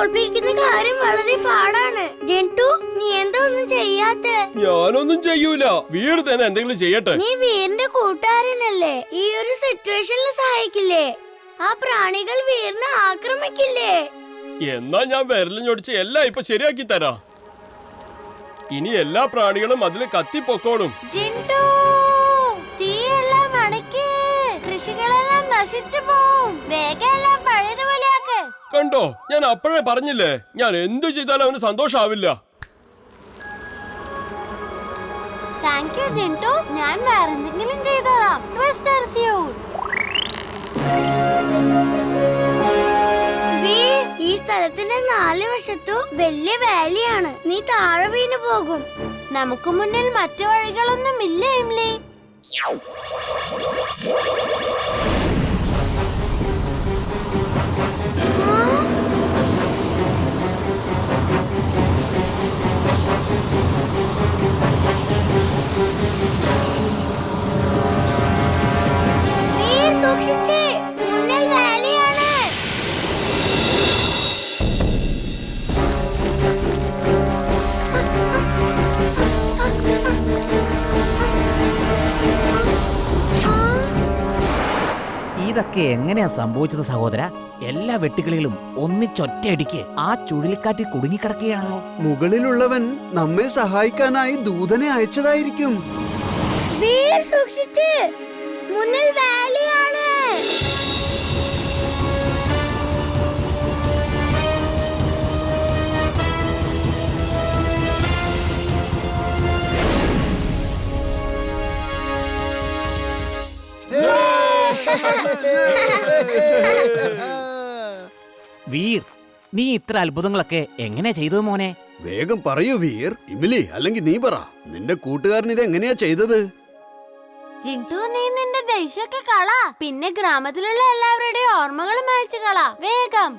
തോൽപ്പിക്കുന്ന കാര്യം വളരെ പാടാണ്. ജിന്റു, നീ എന്താ ഒന്നും ചെയ്യാത്ത? ഞാനൊന്നും ചെയ്യൂല. വീർ തന്നെ എന്തെങ്കിലും ചെയ്യട്ടെ. നീ വീറിന്റെ കൂട്ടുകാരനല്ലേ? ഈ ഒരു സിറ്റുവേഷനിൽ സഹായിക്കില്ലേ? ആ പ്രാണികൾ വീറിനെ ആക്രമിക്കില്ലേ? എന്നാ ഞാൻ വിരലിഞ്ഞൊടിച്ച് എല്ലാം ഇപ്പൊ ശരിയാക്കി തരാം. ഇനി എല്ലാ പ്രാണികളും അതിൽ കത്തിപ്പൊക്കോളും. ജിന്റു, തീയെല്ലാം അണയ്ക്ക്. കൃഷികളെല്ലാം നശിച്ചു പോവും. വേഗം എല്ലാം പഴയതുപോലെയാക്ക്. കണ്ടോ, ഞാൻ അപ്പോഴേ പറഞ്ഞില്ലേ, ഞാൻ എന്തു ചെയ്താലും അവന് സന്തോഷാവില്ല. Thank you ജിന്റു. ഞാൻ വേറെന്തെങ്കിലും ചെയ്തോളാം. Twister suite. ഈ സ്ഥലത്തിന്റെ 4 വശത്തും വലിയ വാലിയാണ്. നീ താഴെ വീണു പോകും. നമുക്ക് മുന്നിൽ മറ്റു വഴികളൊന്നും ഇല്ല എംലി. സൂക്ഷിച്ചേ, മുന്നിൽ വാലിയാണ്. ഇതൊക്കെ എങ്ങനെയാ സംഭവിച്ചത് സഹോദര? എല്ലാ വെട്ടുകളിലും ഒന്നിച്ചൊറ്റയടിക്ക് ആ ചുഴലിക്കാറ്റിൽ കുടുങ്ങിക്കിടക്കുകയാണല്ലോ. മുകളിലുള്ളവൻ നമ്മെ സഹായിക്കാനായി ദൂതനെ അയച്ചതായിരിക്കും. വീർ സൂക്ഷിച്ച്, മുന്നിൽ വാലിയാണ്. വീർ, നീ ഇത്ര അത്ഭുതങ്ങളൊക്കെ എങ്ങനെ ചെയ്തത് മോനെ? വേഗം പറയൂ വീർ. ഇമിലി, അല്ലെങ്കിൽ നീ പറ, നിന്റെ കൂട്ടുകാരൻ ഇത് എങ്ങനെയാ ചെയ്തത്? ജിന്റു, നീ നിന്റെ ദേഷ്യമൊക്കെ കള. പിന്നെ ഗ്രാമത്തിലുള്ള എല്ലാവരുടെയും ഓർമ്മകളും അയച്ചു കള. വേഗം,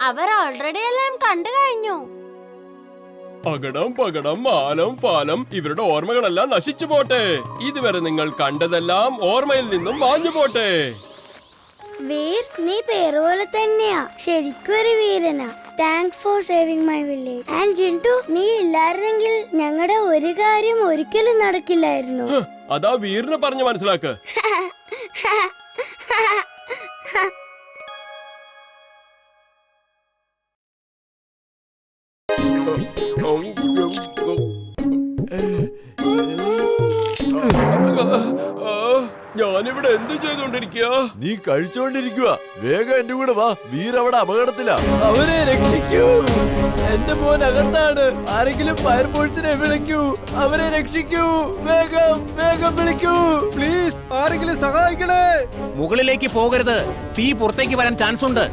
അവർ ഓൾറെഡി എല്ലാം കണ്ടു കഴിഞ്ഞു. അകടം പകടം ആലം ഫാലം ഇവരുടെ ഓർമ്മകളെല്ലാം നശിച്ചു പോട്ടെ. ഇതുവരെ നിങ്ങൾ കണ്ടതെല്ലാം ഓർമ്മയിൽ നിന്നും മാഞ്ഞു പോട്ടെ. വീർ, നീ പേരുപോലെ തന്നെയാ. ശരിക്കും ഒരു വീരനാ. Thanks for saving my village. And Jintu, നീ ഇല്ലായിരുന്നെങ്കിൽ ഞങ്ങളുടെ ഒരു കാര്യം ഒരിക്കലും നടക്കില്ലായിരുന്നു. അതാ വീറിനെ പറഞ്ഞു മനസ്സിലാക്ക്. ഞാനിവിടെ എന്ത് ചെയ്തോണ്ടിരിക്കുക? നീ കഴിച്ചോണ്ടിരിക്കുക. വേഗം എന്റെ കൂടെ വാ. വീർ അവിടെ അപകടത്തിലാ. അവരെ രക്ഷിക്കൂ. എന്റെ മോൻ അകത്താണ്. ആരെങ്കിലും ഫയർഫോഴ്സിനെ വിളിക്കൂ. അവരെ രക്ഷിക്കൂ. വേഗം വേഗം വിളിക്കൂ. പ്ലീസ്, ആരെങ്കിലും സഹായിക്കണേ. മുകളിലേക്ക് പോകരുത്. തീ പുറത്തേക്ക് വരാൻ ചാൻസ് ഉണ്ട്.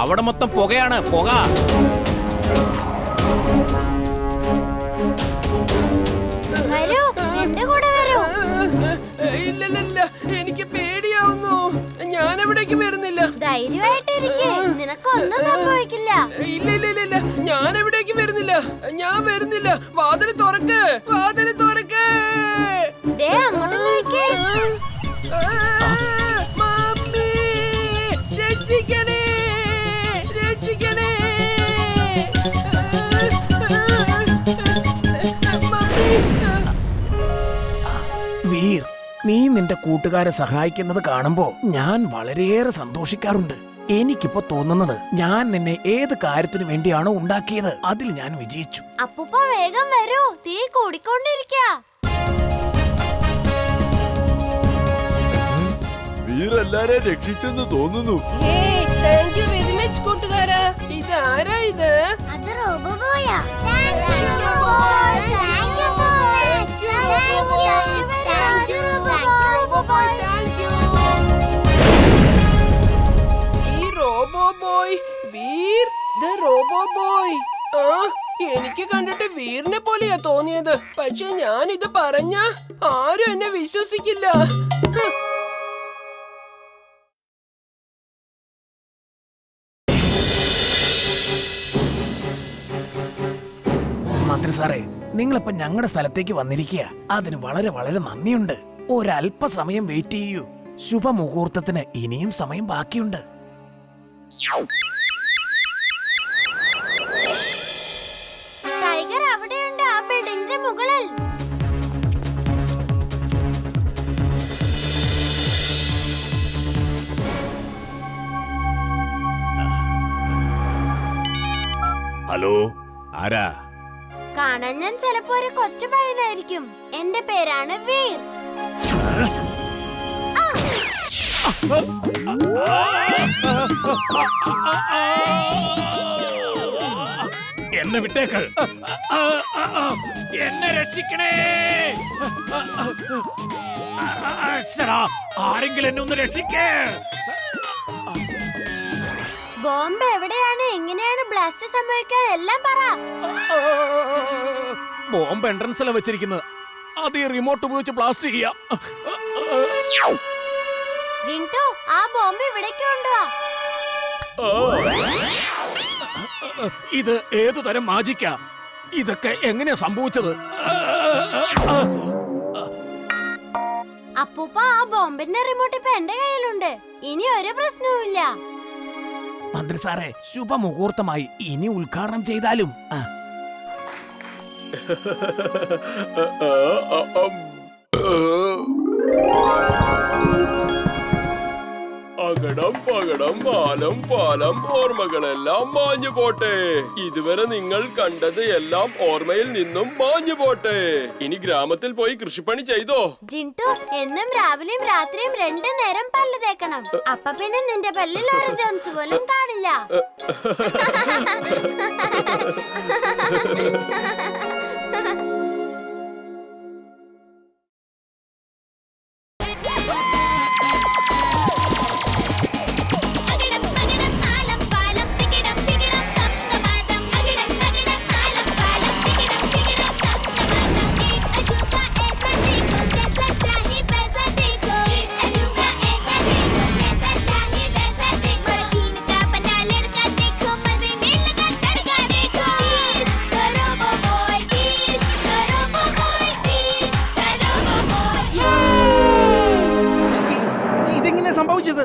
അവിടെ മൊത്തം പുകയാണ്. പുക. വരൂ, എന്റെ കൂടെ വരൂ. ഇല്ല, എനിക്ക് പേടിയാവുന്നു. ഞാൻ എവിടേക്ക് വരുന്നില്ല. ധൈര്യമായിട്ടിരിക്കെ, നിനക്കൊന്നും സംഭവിക്കില്ല. ഇല്ല, ഞാൻ എവിടേക്ക് വരുന്നില്ല. ഞാൻ വരുന്നില്ല. വാതിൽ തുറക്ക്, വാതിൽ തുറക്ക്. ദേ അങ്ങോട്ട് നോക്കിയേ. മമ്മി, രക്ഷിക്കണേ, രക്ഷിക്കണേ. വീർ, നീ നിന്റെ കൂട്ടുകാരെ സഹായിക്കുന്നത് കാണുമ്പോ ഞാൻ വളരെയേറെ സന്തോഷിക്കാറുണ്ട്. എനിക്കിപ്പോ തോന്നുന്നത് ഞാൻ നിന്നെ ഏത് കാര്യത്തിനു വേണ്ടിയാണോ ഉണ്ടാക്കിയത് അതിൽ ഞാൻ വിജയിച്ചു. അപ്പൂപ്പ വേഗം വരൂ, തീ കൂടിക്കൊണ്ടിരിക്കാ. വീർ എല്ലാരെയും രക്ഷിച്ചെന്ന് തോന്നുന്നു. കൂട്ടുകാരാ, ഇതാരാ ഇത്? അത് റോബോബോയാ. ഈ robo boy, Veer the robo boy. എനിക്ക് കണ്ടിട്ട് വീറിനെ പോലെയാ തോന്നിയത്. പക്ഷെ ഞാൻ ഇത് പറഞ്ഞ ആരും എന്നെ വിശ്വസിക്കില്ല. മന്ത്രി സാറേ, നിങ്ങളിപ്പോ ഞങ്ങളുടെ സ്ഥലത്തേക്ക് വന്നിരിക്കുക. അതിന് വളരെ വളരെ നന്ദിയുണ്ട്. ഒരല്പസമയം വെയിറ്റ് ചെയ്യൂ. ശുഭമുഹൂർത്തത്തിന് ഇനിയും സമയം ബാക്കിയുണ്ട്. മുകളിൽ. ഹലോ, ആരാ? കാണാൻ ഞാൻ ചിലപ്പോ ഒരു കൊച്ചു പയ്യനായിരിക്കും. എന്റെ പേരാണ് വീർ. എന്നെ വിട്ടേക്ക്. എന്നെ രക്ഷിക്കണേ. ആരെങ്കിലും എന്നെ ഒന്ന് രക്ഷിക്കേ. ബോംബ് എവിടെയാണ്, എങ്ങനെയാണ് ബ്ലാസ്റ്റ് സംഭവിക്കുക, എല്ലാം പറ. ബോംബ് എൻട്രൻസിലാണ് വെച്ചിരിക്കുന്നത്. അത് ഈ റിമോട്ട് ഉപയോഗിച്ച് ബ്ലാസ്റ്റ് ചെയ്യാം. ജിൻടു, ആ ബോംബ് ഇവിടേക്ക് കൊണ്ടുവാ. ഇത് ഏതു തരം മാജിക്കാ? ഇതൊക്കെ എങ്ങനെയാ സംഭവിച്ചത്? അപ്പൂപ്പ, ആ ബോംബിന്റെ റിമോട്ട് ഇപ്പൊ എന്റെ കയ്യിലുണ്ട്. ഇനി ഒരു പ്രശ്നവുമില്ല. മന്ത്രി സാറേ, ശുഭമുഹൂർത്തമായി. ഇനി ഉദ്ഘാടനം ചെയ്താലും. അകടം പകടം പാലം പാലം ഓർമ്മകളെല്ലാം മാഞ്ഞു പോട്ടെ. ഇതുവരെ നിങ്ങൾ കണ്ടത് എല്ലാം ഓർമ്മയിൽ നിന്നും മാഞ്ഞു പോട്ടെ. ഇനി ഗ്രാമത്തിൽ പോയി കൃഷിപ്പണി ചെയ്തോ. ജിൻടു, എന്നും രാവിലെയും രാത്രിയും 2 നേരം പല്ല് തേക്കണം. അപ്പൊ പിന്നെ നിന്റെ പല്ലിൽ ഒരു ജംസ് പോലും കാണില്ല. സംഭവിച്ചത്?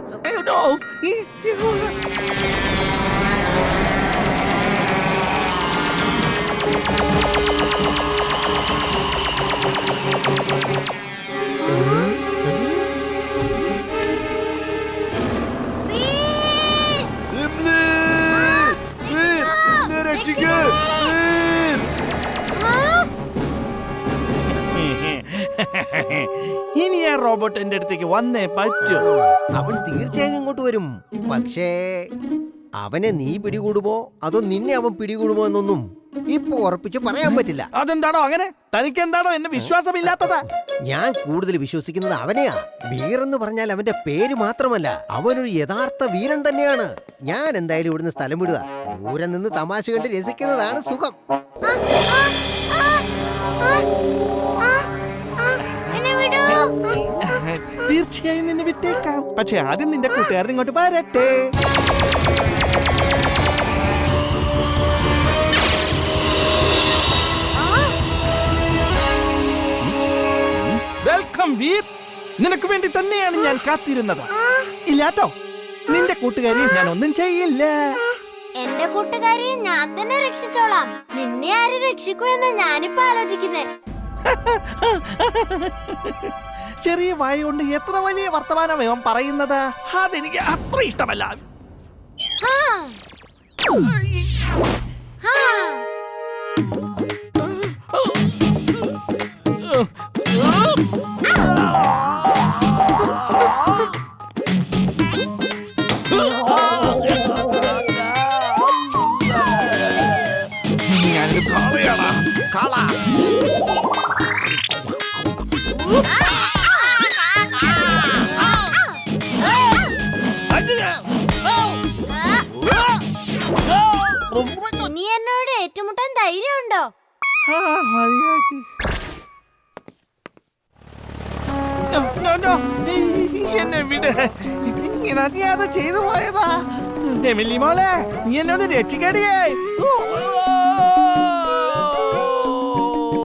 ഇനി ആ റോബോട്ട് എന്റെ അടുത്തേക്ക് വന്നേ പറ്റൂ. അവൻ തീർച്ചയായും ഇങ്ങോട്ട് വരും. പക്ഷേ അവനെ നീ പിടികൂടുമോ അതോ നിന്നെ അവൻ പിടികൂടുമോ എന്നൊന്നും ഇപ്പൊ ഉറപ്പിച്ച് പറയാൻ പറ്റില്ല. അതെന്താണോ അങ്ങനെ? തനിക്ക് എന്താണോ എന്നെ വിശ്വാസമില്ലാത്തത്? ഞാൻ കൂടുതൽ വിശ്വസിക്കുന്നത് അവനെയാ. വീരെന്ന് പറഞ്ഞാൽ അവന്റെ പേര് മാത്രമല്ല, അവനൊരു യഥാർത്ഥ വീരൻ തന്നെയാണ്. ഞാൻ എന്തായാലും ഇവിടുന്ന് സ്ഥലം വിടുക. ദൂരെ നിന്ന് തമാശ കണ്ട് രസിക്കുന്നതാണ് സുഖം. തീർച്ചയായും നിന്നെ വിട്ടേക്കാം. പക്ഷെ ആദ്യം നിന്റെ കൂട്ടുകാരൻ ഇങ്ങോട്ട് വരട്ടെ. വെൽക്കം വീർ. നിനക്ക് വേണ്ടി തന്നെയാണ് ഞാൻ കാത്തിരുന്നത്. ഇല്ലാട്ടോ, നിന്റെ കൂട്ടുകാരിയെ ഞാൻ ഒന്നും ചെയ്യില്ല. എന്റെ കൂട്ടുകാരിയെ ഞാൻ തന്നെ രക്ഷിച്ചോളാം. നിന്നെ ആര് രക്ഷിക്കുമെന്ന് ഞാനിപ്പോ ആലോചിക്കുന്നേ. ചെറിയ വായ കൊണ്ട് എത്ര വലിയ വർത്തമാനം ഇവൻ പറയുന്നത്. അതെനിക്ക് അത്ര ഇഷ്ടമല്ല. ഞാനൊരു കാളയാണ്. കാള. ഇനി എന്നോട് ഏറ്റുമുട്ടാൻ ധൈര്യമുണ്ടോ? എന്നെ വിട്. ഇങ്ങനെ അറിയാതെ ചെയ്തു പോയതാ. എമിലി മോളെ, നീ എന്നൊന്ന് രക്ഷിക്കടിയേ.